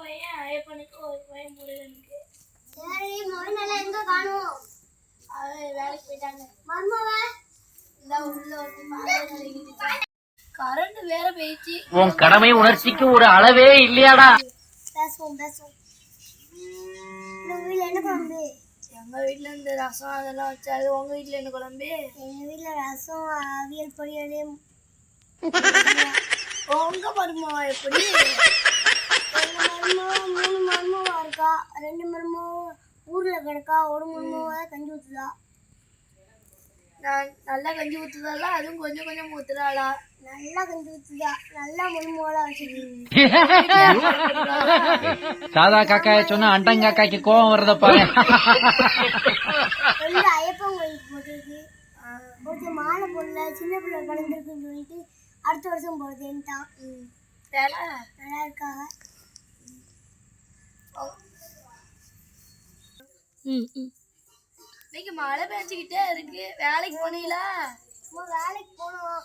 பையன் ஐயப்பனுக்கு ஒரு பையன் முருகனுக்கு. சரி மொயினல எங்க காணோம்? அவன் வேலைக்கு போயிட்டாங்க. மர்மவ இந்த உள்ள வந்து பாருங்க. கரண்ட் வேற போயிடுச்சு. உன் கடமை உணர்ச்சிக்கு ஒரு அளவே இல்லையாடா? பேசுவோம். உங்க வீட்ல என்ன குழம்பு? எங்க வீட்ல இந்த ரசம் அதெல்லாம் வச்சாரு. உங்க வீட்ல என்ன குழம்பு? எங்க வீட்ல ரசம், அவியல், பொரியல். உங்க மருமவா எப்படி? எங்க மருமவ 3 மருமவா இருக்கா. 2 மருமவ ஊர்ல கிடக்கா. ஒரு மருமவ கஞ்சி ஊத்துதா. நான் நல்லா கஞ்சி ஊத்துதாளா? அதுவும் கொஞ்சம் கொஞ்சம் ஊத்துறாளா? நல்லா கஞ்சி ஊத்துதா. நல்லா மருமவளா வச்சிருக்கு. சாதா காக்காய சொன்னா அண்டங்காக்காய்க்கு கோவம் வருத பாரு. ரெண்டு ஐயப்பன் கோயிலுக்கு போட்டுருக்கு. ஒருத்தர் மாலை போடல, சின்ன பிள்ளை பிறந்திருக்குன்னு சொல்லிட்டு அடுத்த வருஷம் போடுறதுன்ட்டான். நல்லா இருக்காங்க. இன்னைக்கு மழை பெஞ்சுக்கிட்டே இருக்கு. வேலைக்கு போனீங்களா? வேலைக்கு போனோம்.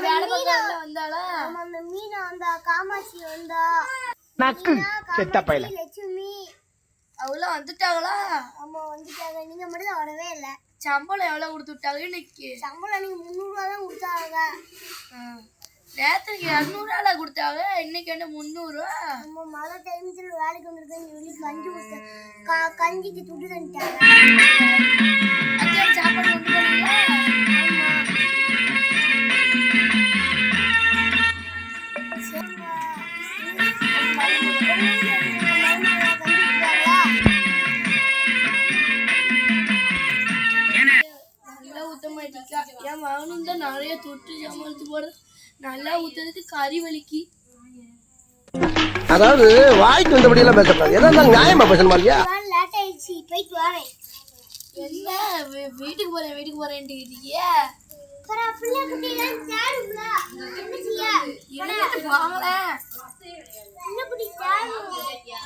வேலை பார்க்க வந்தாளா? அந்த மீனா வந்தா, காமாட்சி வந்தா, லட்சுமி அவ்வளோ வந்துட்டாங்களா? ஆமா வந்துட்டாங்க. நீங்க மட்டும் தான் வரவே இல்லை. சம்பளம் எவ்வளவு கொடுத்து விட்டாங்க இன்னைக்கு? சம்பளம் நீங்க 300 ரூபா தான் கொடுத்தாங்க. நேரத்துக்கு 200 கொடுத்தாங்க. இன்னைக்கு என்ன 300? நம்ம மழை டைம்ல வேலைக்கு வந்திருக்கேன்னு சொல்லி கஞ்சி ஊத்த கஞ்சிக்கு துட்டு தந்துட்டாங்க. சாப்பாடு கொண்டு போனீங்களா? நல்லா ஊத்த மாட்டேக்கா. என் மகனும் தான் நிறைய தொட்டு சமாளித்து போடுறது. நல்லா ஊத்துறதுக்கு கறி வலிக்கு. அதாவது வாய்க்கு வந்தபடி எல்லாம் பேசக்கூடாது. எதா நியாயமா பேசணுமா இல்லையா? லேட் ஆயிடுச்சு, போயிட்டு வரேன். என்ன வீட்டுக்கு போறேன்ட்டு இருக்கீங்க?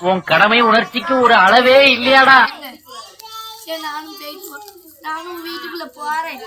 உன் கடமை உணர்ச்சிக்கு ஒரு அளவே இல்லையாடா? நானும் வீட்டுக்குள்ள போறேன்.